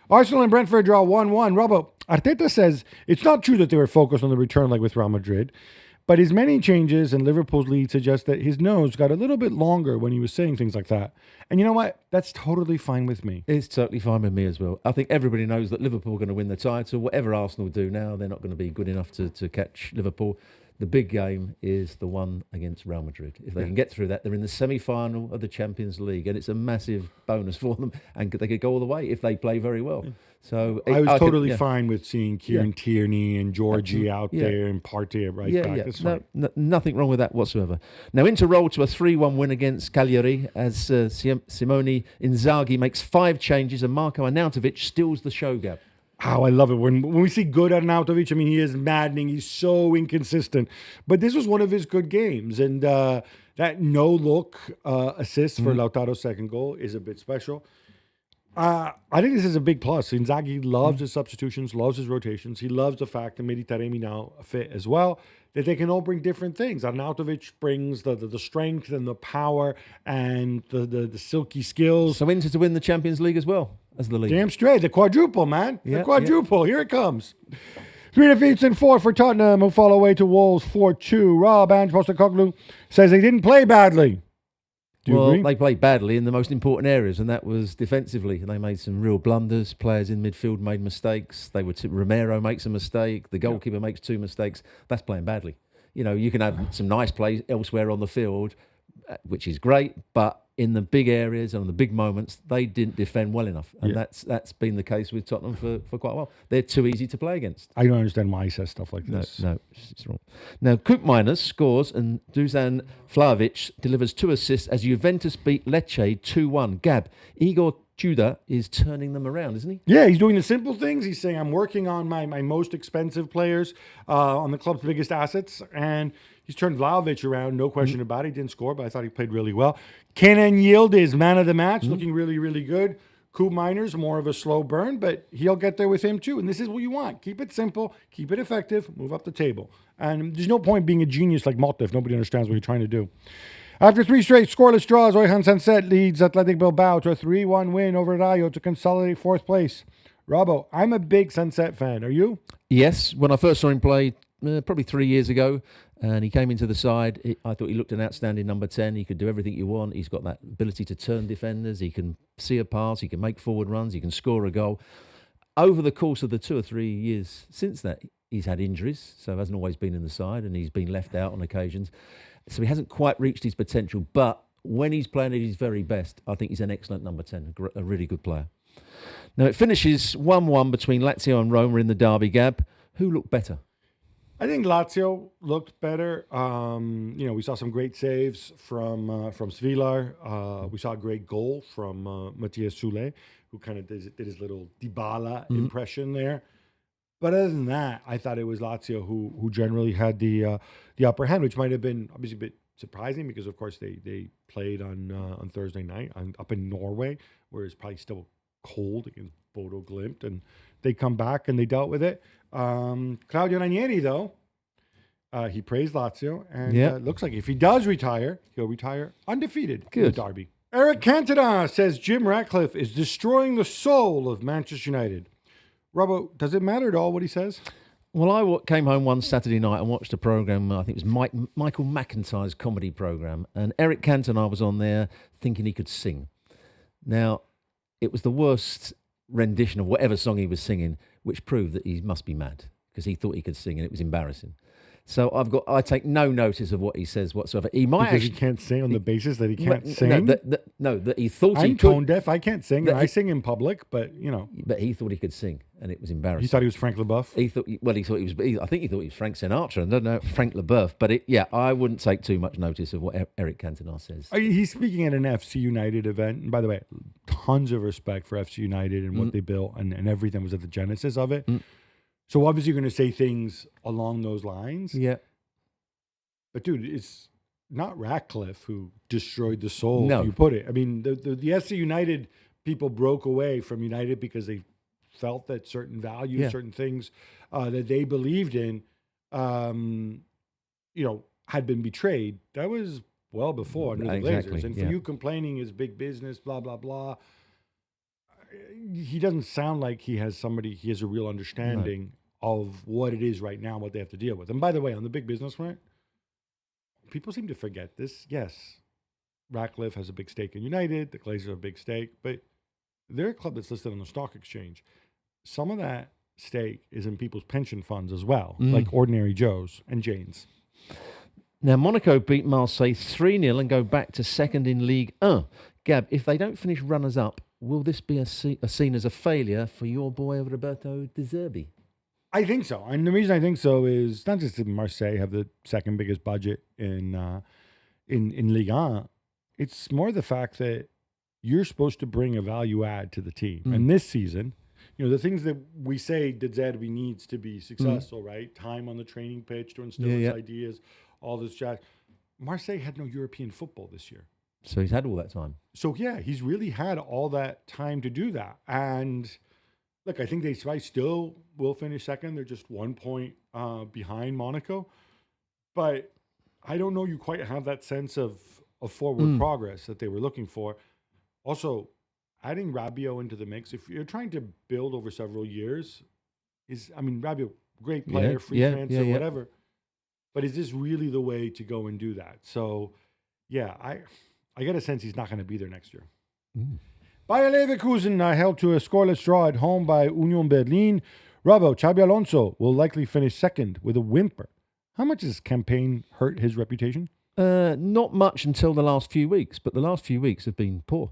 Arsenal and Brentford draw 1-1. Robbo, Arteta says it's not true that they were focused on the return like with Real Madrid, but his many changes and Liverpool's lead suggest that his nose got a little bit longer when he was saying things like that. And you know what? That's totally fine with me. It's totally fine with me as well. I think everybody knows that Liverpool are going to win the title. Whatever Arsenal do now, they're not going to be good enough to catch Liverpool. The big game is the one against Real Madrid. If they can get through that, they're in the semi-final of the Champions League, and it's a massive bonus for them. And they could go all the way if they play very well. So I was totally fine with seeing Kieran Tierney and Georgie out there and Partey at right back. That's fine. Nothing wrong with that whatsoever. Now Inter roll to a 3-1 win against Cagliari as Simone Inzaghi makes 5 changes and Marko Arnautovic steals the show, Gab. Oh, I love it. When we see good Arnautovic, I mean, he is maddening. He's so inconsistent. But this was one of his good games. And that no-look assist for Lautaro's second goal is a bit special. I think this is a big plus. Inzaghi loves his substitutions, loves his rotations. He loves the fact that Mkhitaryan now fit as well, that they can all bring different things. Arnautovic brings the strength and the power and the silky skills. So Inter to win the Champions League as well as the league. Damn straight. The quadruple, man. Yeah, The quadruple. Here it comes. 3 defeats and 4 for Tottenham, who fall away to Wolves 4-2. Rob Postecoglou says they didn't play badly. Do you agree? They played badly in the most important areas, and that was defensively. They made some real blunders. Players in midfield made mistakes. Romero makes a mistake. The goalkeeper makes 2 mistakes. That's playing badly. You can have some nice plays elsewhere on the field, which is great, but in the big areas and on the big moments, they didn't defend well enough. And that's been the case with Tottenham for quite a while. They're too easy to play against. I don't understand why he says stuff like this. No, it's wrong. Now, Koopmeiners scores and Dusan Vlahovic delivers 2 assists as Juventus beat Lecce 2-1. Gab, Igor Tudor is turning them around, isn't he? Yeah, he's doing the simple things. He's saying, I'm working on my most expensive players, on the club's biggest assets, and he's turned Vlahovic around, no question about it. He didn't score, but I thought he played really well. Kenan Yildiz, man of the match, looking really, really good. Koopmeiners, more of a slow burn, but he'll get there with him too. And this is what you want. Keep it simple, keep it effective, move up the table. And there's no point being a genius like Motta if nobody understands what you're trying to do. After 3 straight scoreless draws, Oyhan Sanset leads Athletic Bilbao to a 3-1 win over Rayo to consolidate 4th place. Robbo, I'm a big Sanset fan. Are you? Yes. When I first saw him play, probably 3 years ago, and he came into the side, I thought he looked an outstanding number 10. He could do everything you want. He's got that ability to turn defenders. He can see a pass. He can make forward runs. He can score a goal. Over the course of the 2 or 3 years since that, he's had injuries, so hasn't always been in the side, and he's been left out on occasions. So he hasn't quite reached his potential, but when he's playing at his very best, I think he's an excellent number 10, a really good player. Now, it finishes 1-1 between Lazio and Roma in the derby, Gab. Who looked better? I think Lazio looked better. We saw some great saves from Svilar. We saw a great goal from Matthias Sule, who kind of did his little Dybala impression there. But other than that, I thought it was Lazio who generally had the upper hand, which might have been obviously a bit surprising because, of course, they played on Thursday night up in Norway, where it's probably still cold against Bodo Glimt, and they come back and they dealt with it. Claudio Ranieri, though, he praised Lazio, and looks like if he does retire, he'll retire undefeated in the derby. Eric Cantona says Jim Ratcliffe is destroying the soul of Manchester United. Robbo, does it matter at all what he says? Well, I came home one Saturday night and watched a programme, I think it was Michael McIntyre's comedy programme, and Eric Cantona was on there thinking he could sing. Now, it was the worst rendition of whatever song he was singing, which proved that he must be mad, because he thought he could sing and it was embarrassing. So I take no notice of what he says whatsoever. He might because he can't sing on the basis that he can't sing. That he thought he could. I'm tone deaf. I can't sing. I sing in public, but But he thought he could sing, and it was embarrassing. He thought he was Frank Leboeuf. He thought he thought he was. I think he thought he was Frank Sinatra. I don't know, Frank Leboeuf. But I wouldn't take too much notice of what Eric Cantona says. He's speaking at an FC United event, and by the way, tons of respect for FC United and what they built, and everything was at the genesis of it. So obviously, you're going to say things along those lines. Yeah. But dude, it's not Ratcliffe who destroyed the soul, No. if you put it. I mean, the FC United people broke away from United because they felt that certain values, certain things that they believed in, had been betrayed. That was well before under the Glazers. And for you complaining is big business, blah, blah, blah. He doesn't sound like he has a real understanding of what it is right now, what they have to deal with. And by the way, on the big business front, people seem to forget this. Yes, Ratcliffe has a big stake in United. The Glazers have a big stake, but they're a club that's listed on the stock exchange. Some of that stake is in people's pension funds as well, like ordinary Joes and Janes. Now, Monaco beat Marseille 3-0 and go back to second in Ligue 1. Gab, if they don't finish runners-up, will this be seen as a failure for your boy Roberto De Zerbi? I think so. And the reason I think so is not just that Marseille have the second biggest budget in Ligue 1. It's more the fact that you're supposed to bring a value add to the team. And this season, the things that we say De Zerbi needs to be successful, right? Time on the training pitch to instill his ideas, all this jazz. Marseille had no European football this year. So he's had all that time. So yeah, he's really had all that time to do that. And look, I think they probably still will finish second. They're just 1 point behind Monaco. But I don't know you quite have that sense of forward progress that they were looking for. Also, adding Rabiot into the mix, if you're trying to build over several years, Rabiot, great player, free transfer, whatever. But is this really the way to go and do that? So, yeah, I get a sense he's not going to be there next year. Bayer Leverkusen held to a scoreless draw at home by Union Berlin. Robbo, Xabi Alonso will likely finish second with a whimper. How much has this campaign hurt his reputation? Not much until the last few weeks, but the last few weeks have been poor.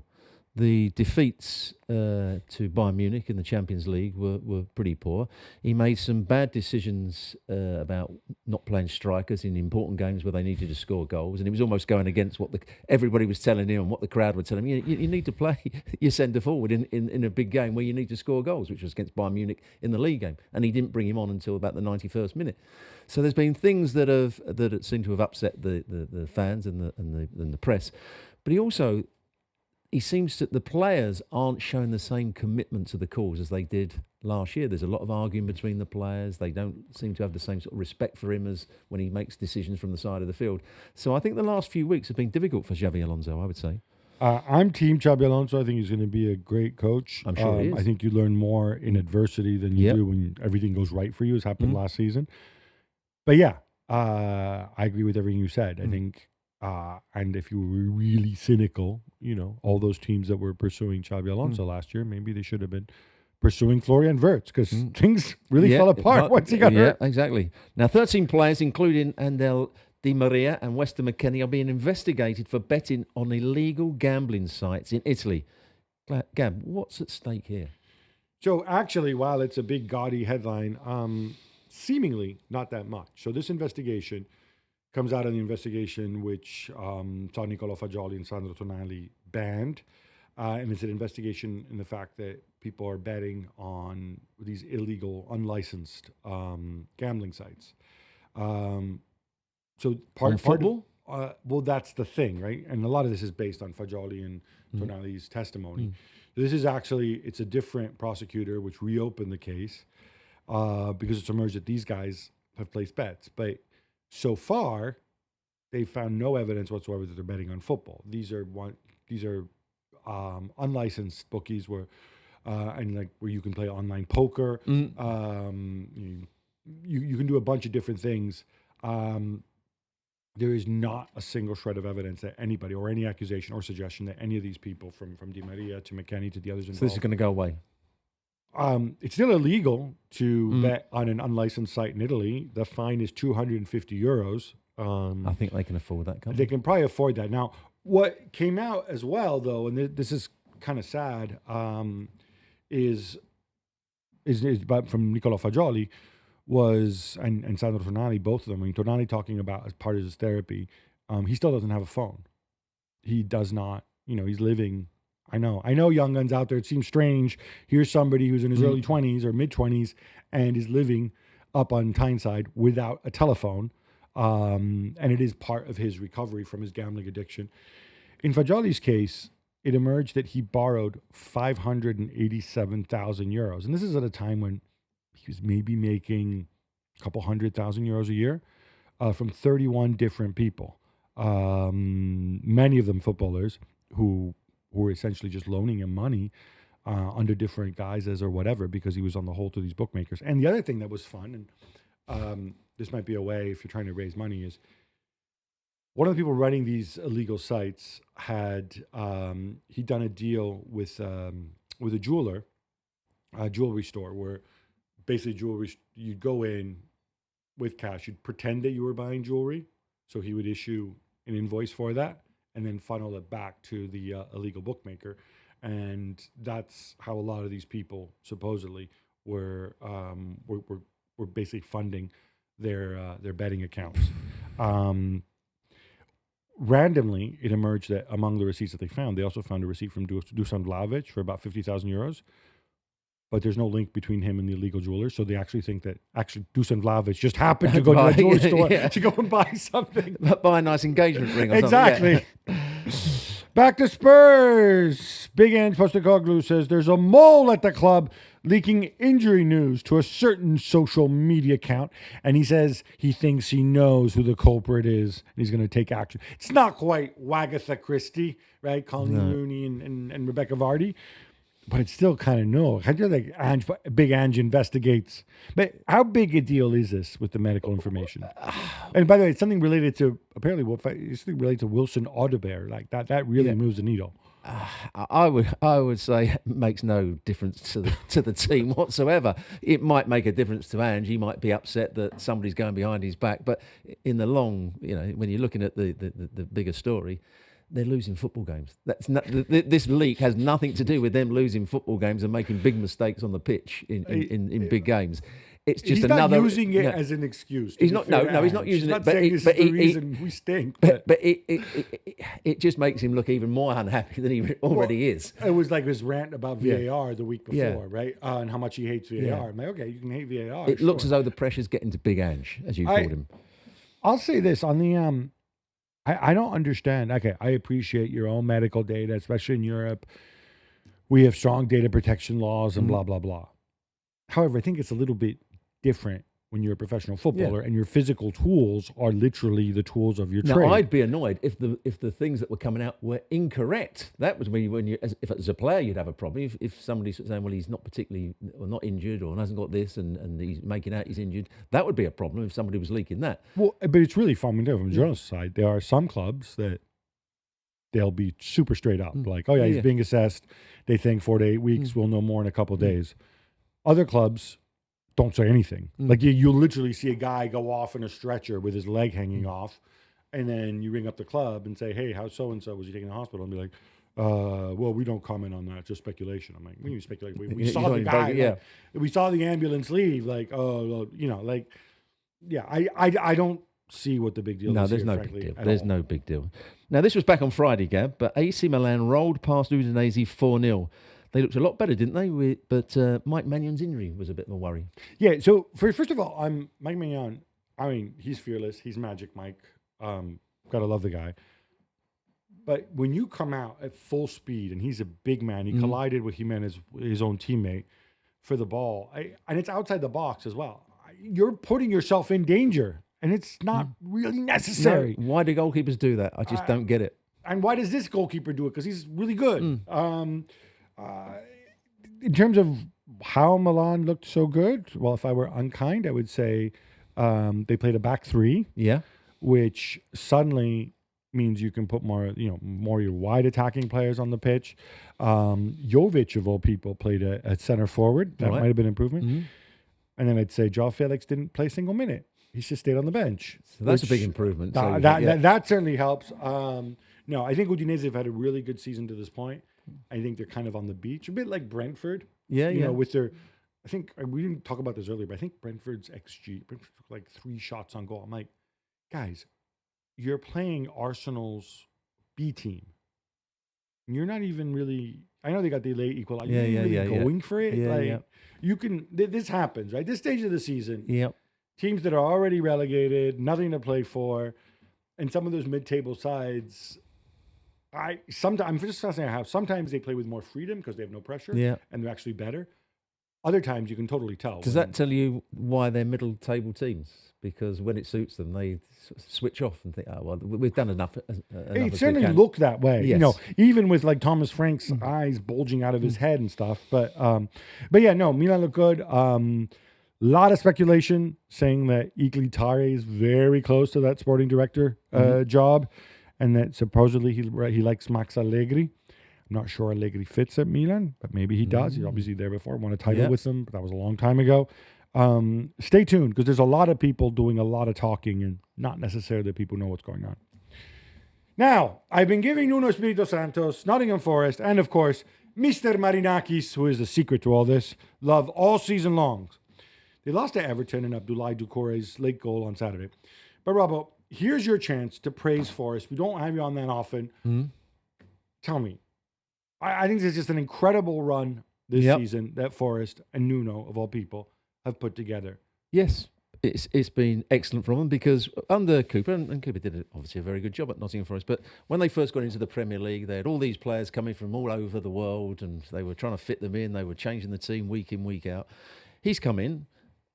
The defeats to Bayern Munich in the Champions League were pretty poor. He made some bad decisions about not playing strikers in important games where they needed to score goals, and he was almost going against what everybody was telling him and what the crowd were telling him. You need to play your centre forward in a big game where you need to score goals, which was against Bayern Munich in the league game, and he didn't bring him on until about the 91st minute. So there's been things that seem to have upset the fans and the press, but he seems that the players aren't showing the same commitment to the cause as they did last year. There's a lot of arguing between the players. They don't seem to have the same sort of respect for him as when he makes decisions from the side of the field. So I think the last few weeks have been difficult for Xabi Alonso, I would say. I'm team Xabi Alonso. I think he's going to be a great coach. I'm sure he is. I think you learn more in adversity than you do when everything goes right for you, as happened last season. But yeah, I agree with everything you said. I think... and if you were really cynical, all those teams that were pursuing Xabi Alonso last year, maybe they should have been pursuing Florian Wirtz because things really fell apart once he got hurt. Yeah, exactly. Now, 13 players, including Andel Di Maria and Weston McKennie, are being investigated for betting on illegal gambling sites in Italy. Gab, what's at stake here? So actually, while it's a big gaudy headline, seemingly not that much. So this investigation comes out of the investigation which saw Nicolò Fagioli and Sandro Tonali banned. And it's an investigation in the fact that people are betting on these illegal, unlicensed gambling sites. So part of football? Well, that's the thing, right? And a lot of this is based on Fagioli and Tonali's testimony. This is it's a different prosecutor which reopened the case because it's emerged that these guys have placed bets. But so far, they found no evidence whatsoever that they're betting on football. These are unlicensed bookies where you can play online poker. You can do a bunch of different things. There is not a single shred of evidence that anybody or any accusation or suggestion that any of these people, from Di Maria to McKennie to the others involved. So this is going to go away. It's still illegal to bet on an unlicensed site in Italy. The fine is €250. I think they can afford that. They can probably afford that. Now, what came out as well, though, and this is kind of sad, is from Nicolò Fagioli and Sandro Tonali, both of them. I mean, Tonali talking about as part of his therapy, he still doesn't have a phone. He does not. He's living. I know young guns out there, it seems strange. Here's somebody who's in his early 20s or mid-20s and is living up on Tyneside without a telephone. And it is part of his recovery from his gambling addiction. In Fagioli's case, it emerged that he borrowed €587,000. And this is at a time when he was maybe making a couple €100,000 a year from 31 different people. Many of them footballers who were essentially just loaning him money under different guises or whatever because he was on the hold to these bookmakers. And the other thing that was fun, and this might be a way if you're trying to raise money, is one of the people running these illegal sites he'd done a deal with a jeweler, a jewelry store, where basically you'd go in with cash, you'd pretend that you were buying jewelry, so he would issue an invoice for that, and then funnel it back to the illegal bookmaker. And that's how a lot of these people supposedly were basically funding their betting accounts. Randomly, it emerged that among the receipts that they also found a receipt from Dusan Vlahovic for about €50,000. But there's no link between him and the illegal jeweler, so they actually think that Dusan Vlahovic just happened to go to the jewelry store to go and buy something. Buy a nice engagement ring or exactly. something. Back to Spurs. Big Ange Postecoglou says there's a mole at the club leaking injury news to a certain social media account. And he says he thinks he knows who the culprit is. And he's going to take action. It's not quite Wagatha Christie, right? Colleen Rooney and Rebecca Vardy. But it's still kind of no. I feel like Big Ange investigates. But how big a deal is this with the medical information? And by the way, it's something related to it's something related to Wilson Audebert. Like that really moves the needle. I would say it makes no difference to the team whatsoever. It might make a difference to Ange. He might be upset that somebody's going behind his back. But in the long, when you're looking at the bigger story, they're losing football games. That's not, this leak has nothing to do with them losing football games and making big mistakes on the pitch in big games. It's just he's another. Not using it as an excuse. He's not. No, he's not using it. But this is the reason we stink. But it just makes him look even more unhappy than he already is. It was like his rant about VAR the week before, right? And how much he hates VAR. Yeah. I'm like, okay, you can hate VAR. It looks as though the pressure's getting to Big Ange, as you called him. I'll say this on the I don't understand. Okay, I appreciate your own medical data, especially in Europe. We have strong data protection laws and blah, blah, blah. However, I think it's a little bit different when you're a professional footballer and your physical tools are literally the tools of your trade. Now, I'd be annoyed if the things that were coming out were incorrect. That was when you, if as a player, you'd have a problem. If somebody's saying, well, he's not particularly, or not injured, or hasn't got this, and he's making out he's injured, that would be a problem if somebody was leaking that. Well, but it's really fun from the journalist side. There are some clubs that they'll be super straight up, like, oh yeah, he's being assessed. They think 4 to 8 weeks. We'll know more in a couple of days. Other clubs don't say anything. Like you'll literally see a guy go off in a stretcher with his leg hanging off, and then you ring up the club and say, hey, how's so-and-so? Was he taken to the hospital? And be like, well, we don't comment on that. It's just speculation. I'm like, we need speculate. We saw the guy. We saw the ambulance leave. Like, I don't see what the big deal is. No, there's no big deal. There's no big deal. Now, this was back on Friday, Gab, but AC Milan rolled past Udinese 4-0. They looked a lot better, didn't they? But Mike Magnan's injury was a bit of a worry. Yeah, so first of all, Mike Magnan. I mean, he's fearless. He's Magic Mike. Gotta love the guy. But when you come out at full speed, and he's a big man, he collided with Jimenez, his own teammate, for the ball. And it's outside the box as well. You're putting yourself in danger, and it's not really necessary. No, why do goalkeepers do that? I just don't get it. And why does this goalkeeper do it? Because he's really good. In terms of how Milan looked so good, well, if I were unkind, I would say they played a back three. Yeah. Which suddenly means you can put more your wide attacking players on the pitch. Jovic, of all people, played at center forward. That might have been an improvement. And then I'd say Joao Felix didn't play a single minute. He's just stayed on the bench. So that's a big improvement. That certainly helps. No, I think Udinese have had a really good season to this point. I think they're kind of on the beach, a bit like Brentford. You know, with their, I think we didn't talk about this earlier, but I think Brentford's XG, Brentford took like 3 shots on goal. I'm like, guys, you're playing Arsenal's B team. And you're not even really, I know they got the late equalizer. Going for it. You can, this happens, right? This stage of the season, teams that are already relegated, nothing to play for, and some of those mid-table sides, I'm just fascinated how sometimes they play with more freedom because they have no pressure and they're actually better. Other times you can totally tell. Does that tell you why they're middle table teams? Because when it suits them, they switch off and think, oh, well, we've done enough. It certainly looked that way. Yes. You know, even with like Thomas Frank's eyes bulging out of his head and stuff. But yeah, no, Milan looked good. Lot of speculation saying that Iglitare is very close to that sporting director job. And that supposedly he likes Max Allegri. I'm not sure Allegri fits at Milan, but maybe he does. He's obviously there before. Won a title with them, but that was a long time ago. Stay tuned, because there's a lot of people doing a lot of talking and not necessarily people know what's going on. Now, I've been giving Nuno Espirito Santos, Nottingham Forest, and of course, Mr. Marinakis, who is the secret to all this, love all season long. They lost to Everton in Abdoulaye Doucouré's late goal on Saturday. But Robbo, here's your chance to praise Forest. We don't have you on that often. Tell me. I think this is just an incredible run this season that Forest and Nuno, of all people, have put together. Yes. It's been excellent from them because under Cooper, and Cooper did obviously a very good job at Nottingham Forest, but when they first got into the Premier League, they had all these players coming from all over the world and they were trying to fit them in. They were changing the team week in, week out. He's come in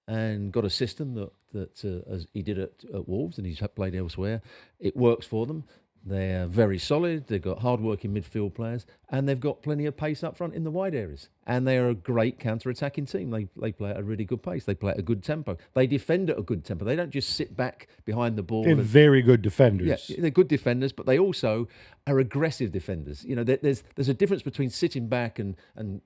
and got a system that as he did at Wolves, and he's played elsewhere. It works for them. They're very solid. They've got hard-working midfield players, and they've got plenty of pace up front in the wide areas. And they are a great counter-attacking team. They play at a really good pace. They play at a good tempo. They defend at a good tempo. They don't just sit back behind the ball. They're very good defenders. Yeah, they're good defenders, but they also are aggressive defenders. You know, there's a difference between sitting back and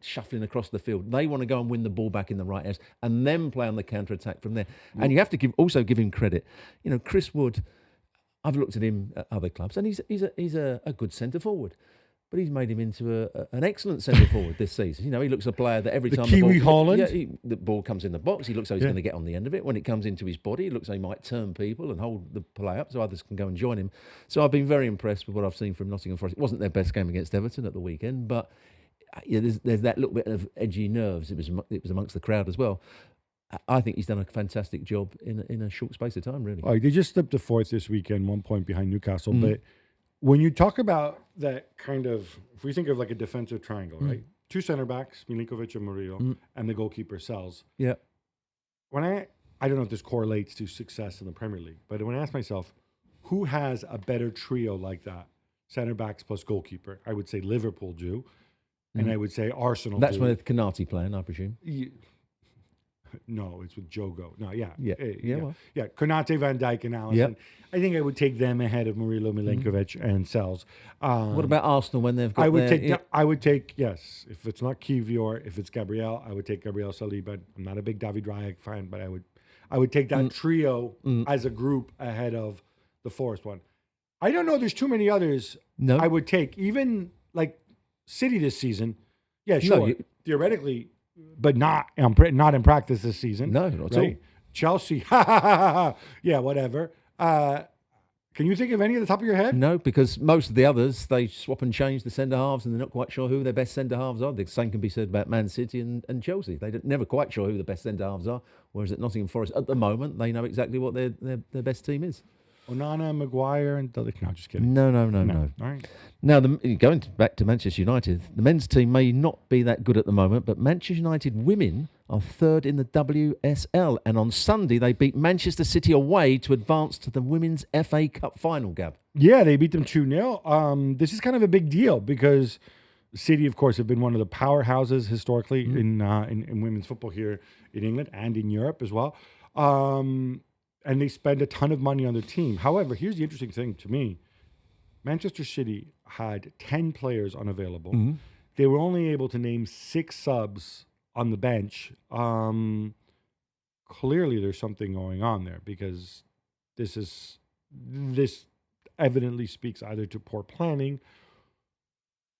shuffling across the field. They want to go and win the ball back in the right areas, and then play on the counter-attack from there. And you have to give him credit. You know, Chris Wood. I've looked at him at other clubs, and he's a good centre forward, but he's made him into an excellent centre forward this season. You know, he looks a player that every time Kiwi Holland, the ball comes in the box, he looks like he's going to get on the end of it. When it comes into his body, he looks like he might turn people and hold the play up so others can go and join him. So I've been very impressed with what I've seen from Nottingham Forest. It wasn't their best game against Everton at the weekend, but there's that little bit of edgy nerves. It was amongst the crowd as well. I think he's done a fantastic job in a short space of time, really. Oh, they just slipped to fourth this weekend, 1 point behind Newcastle. But when you talk about that kind of, if we think of like a defensive triangle, right? Two center backs, Milinkovic and Murillo, and the goalkeeper Sells. Yeah. When I don't know if this correlates to success in the Premier League, but when I ask myself, who has a better trio like that? Center backs plus goalkeeper. I would say Liverpool do, and I would say Arsenal That's do. with Canati playing, I presume. No, it's with Jogo. No, yeah. Well. Konate, Van Dijk, and Alisson. Yep. I think I would take them ahead of Murillo, Milinkovic, and Sells. What about Arsenal when they've got I would take, yes, if it's not Kivior, if it's Gabriel, I would take Gabriel Saliba. I'm not a big David Raya fan, but I would take that trio as a group ahead of the Forest one. I don't know. There's too many others I would take. Even like City this season. Yeah, sure. Theoretically, but not in practice this season. No, not at all. Chelsea, yeah, whatever. Can you think of any at the top of your head? No, because most of the others, they swap and change the centre-halves and they're not quite sure who their best centre-halves are. The same can be said about Man City and Chelsea. They're never quite sure who the best centre-halves are, whereas at Nottingham Forest, at the moment, they know exactly what their best team is. Onana, Maguire, and no, just kidding. No. All right. Now, going back to Manchester United, the men's team may not be that good at the moment, but Manchester United women are third in the WSL, and on Sunday they beat Manchester City away to advance to the Women's FA Cup final, Gab. Yeah, they beat them 2-0. This is kind of a big deal because City, of course, have been one of the powerhouses historically in women's football here in England and in Europe as well. And they spend a ton of money on their team. However, here's the interesting thing to me. Manchester City had 10 players unavailable. They were only able to name 6 subs on the bench. Clearly, there's something going on there because this evidently speaks either to poor planning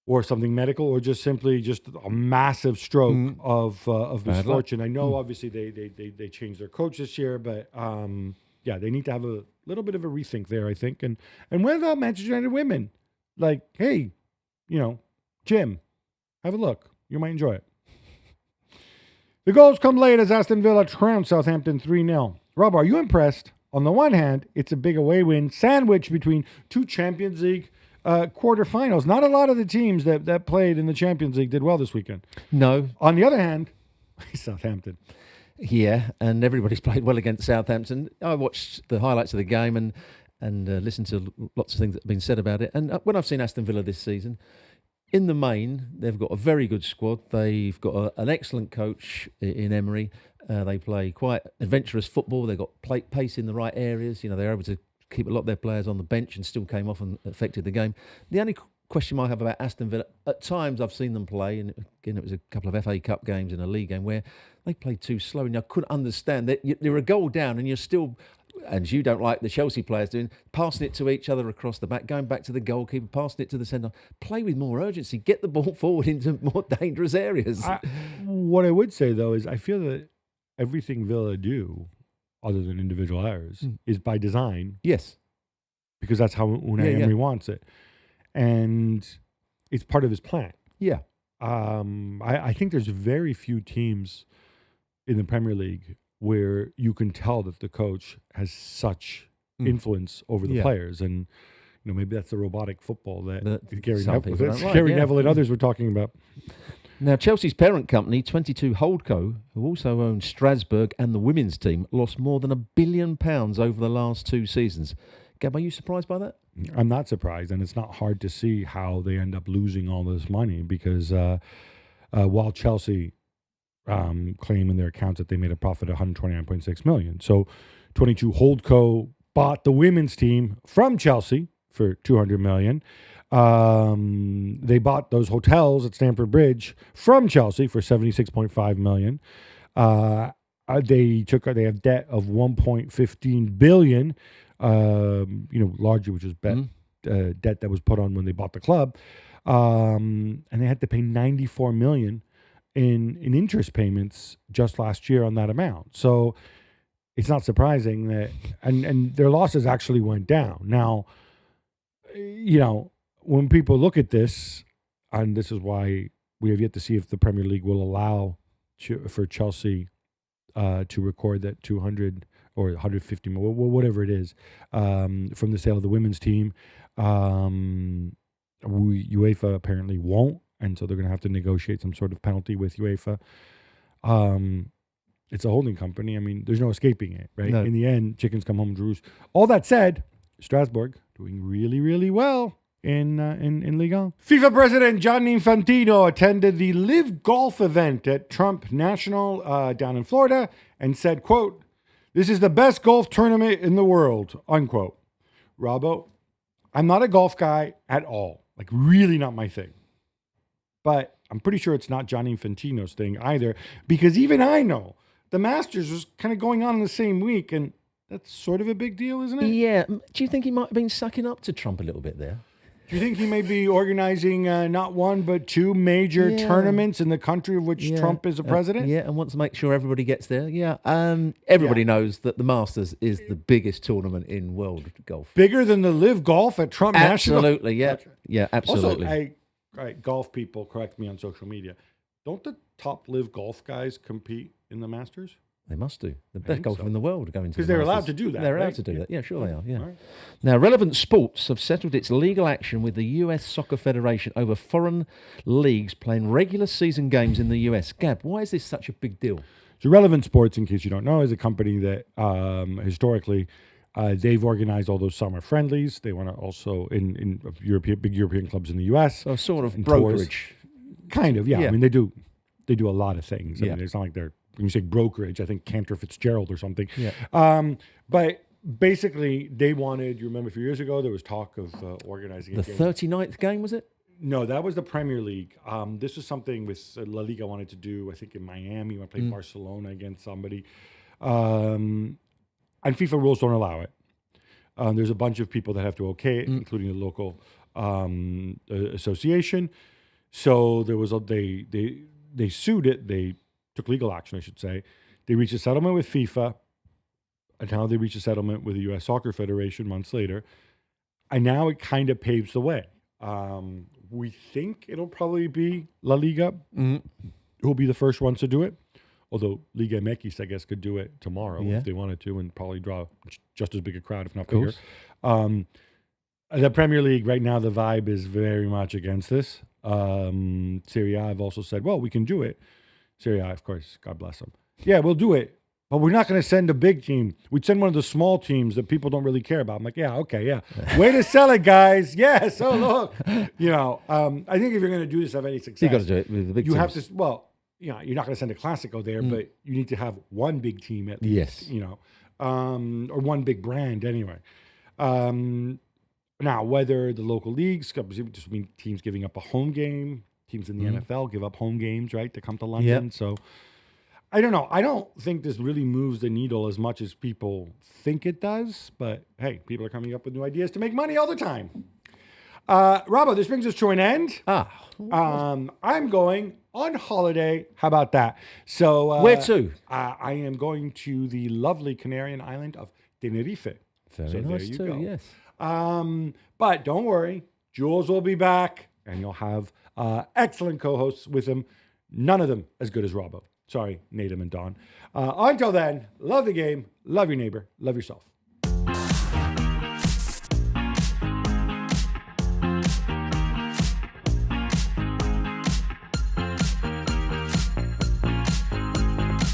or something medical, or just simply just a massive stroke of misfortune. I know, obviously, they changed their coach this year, but they need to have a little bit of a rethink there, I think. And what about Manchester United women? Like, hey, Jim, have a look. You might enjoy it. The goals come late as Aston Villa trounced Southampton 3-0. Rob, are you impressed? On the one hand, it's a big away win sandwiched between two Champions League quarterfinals. Not a lot of the teams that played in the Champions League did well this weekend. No. On the other hand, Southampton. Yeah, and everybody's played well against Southampton. I watched the highlights of the game and listened to lots of things that have been said about it. And when I've seen Aston Villa this season, in the main, they've got a very good squad. They've got an excellent coach in Emery. They play quite adventurous football. They've got pace in the right areas. They're able to keep a lot of their players on the bench and still came off and affected the game. The only question I have about Aston Villa, at times I've seen them play, and again it was a couple of FA Cup games and a league game where they played too slow, and I couldn't understand that you're a goal down and you're still, and you don't like the Chelsea players doing, passing it to each other across the back, going back to the goalkeeper, passing it to the centre. Play with more urgency, get the ball forward into more dangerous areas. What I would say though is I feel that everything Villa do, other than individual errors, is by design. Yes. Because that's how Unai Emery wants it. And it's part of his plan. Yeah. I think there's very few teams in the Premier League where you can tell that the coach has such influence over the players, and maybe that's the robotic football that Gary Neville and others were talking about. Now, Chelsea's parent company, 22 Holdco, who also owns Strasbourg and the women's team, lost more than £1 billion over the last 2 seasons. Gab, are you surprised by that? I'm not surprised, and it's not hard to see how they end up losing all this money because while Chelsea claim in their accounts that they made a profit of $129.6 million. So 22 Holdco bought the women's team from Chelsea for $200 million. They bought those hotels at Stamford Bridge from Chelsea for $76.5 million. They have debt of $1.15 billion, largely which is debt that was put on when they bought the club. And they had to pay $94 million in interest payments just last year on that amount. So it's not surprising that, and their losses actually went down. Now, when people look at this, and this is why we have yet to see if the Premier League will allow for Chelsea to record that 200 or 150, whatever it is, from the sale of the women's team. UEFA apparently won't, and so they're going to have to negotiate some sort of penalty with UEFA. It's a holding company. I mean, there's no escaping it, right? No. In the end, chickens come home to roost. All that said, Strasbourg doing really, really well in Ligue 1. FIFA President Gianni Infantino attended the Live Golf event at Trump National down in Florida and said, quote, "This is the best golf tournament in the world," unquote. Robbo, I'm not a golf guy at all. Like, really not my thing. But I'm pretty sure it's not Gianni Infantino's thing either, because even I know the Masters was kind of going on in the same week, and that's sort of a big deal, isn't it? Yeah. Do you think he might have been sucking up to Trump a little bit there? Do you think he may be organizing not one but 2 major tournaments in the country of which Trump is a president? Yeah, and wants to make sure everybody gets there. Yeah. Everybody knows that the Masters is the biggest tournament in world golf. Bigger than the Live Golf at Trump National? Absolutely, yeah. Yeah, absolutely. Also, golf people, correct me on social media. Don't the top Live Golf guys compete in the Masters? They must do. The best golfer in the world are going to the Masters. Because they're allowed to do that, They're allowed to do that. Yeah, sure they are, yeah. Right. Now, Relevant Sports have settled its legal action with the US Soccer Federation over foreign leagues playing regular season games in the US. Gab, why is this such a big deal? So Relevant Sports, in case you don't know, is a company that historically they've organized all those summer friendlies. They want to also in big European clubs in the US. So sort of brokerage. Kind of, yeah. I mean, they do a lot of things. I mean, it's not like they're, when you say brokerage, I think Cantor Fitzgerald or something. Yeah. But basically, they wanted, you remember a few years ago, there was talk of organizing the 39th game, was it? No, that was the Premier League. This was something with La Liga wanted to do, I think in Miami, when I played Barcelona against somebody. And FIFA rules don't allow it. There's a bunch of people that have to okay it, including the local association. So there was they sued it. They took legal action, I should say. They reached a settlement with FIFA, and now they reached a settlement with the U.S. Soccer Federation months later. And now it kind of paves the way. We think it'll probably be La Liga who will be the first ones to do it. Although Liga MX, I guess, could do it tomorrow if they wanted to and probably draw just as big a crowd, if not bigger. The Premier League, right now, the vibe is very much against this. Serie A have also said, well, we can do it. Serie A, of course, God bless them. Yeah, we'll do it. But we're not going to send a big team. We'd send one of the small teams that people don't really care about. I'm like, yeah, okay, yeah. Way to sell it, guys. Yes, oh, look. I think if you're going to do this, have any success, you got to do it with the big teams. You have to, well, you're not going to send a Classico there, but you need to have one big team at least, or one big brand anyway. Now, whether the local leagues, just mean teams giving up a home game, teams in the NFL give up home games, right, to come to London. Yep. So, I don't know. I don't think this really moves the needle as much as people think it does. But, hey, people are coming up with new ideas to make money all the time. Robbo, this brings us to an end. I'm going on holiday. How about that? So where to? I am going to the lovely Canarian island of Tenerife. Very nice too, yes. But don't worry, Jules will be back, and you'll have excellent co-hosts with him. None of them as good as Robbo. Sorry, Natum and Don. Until then, love the game, love your neighbor, love yourself.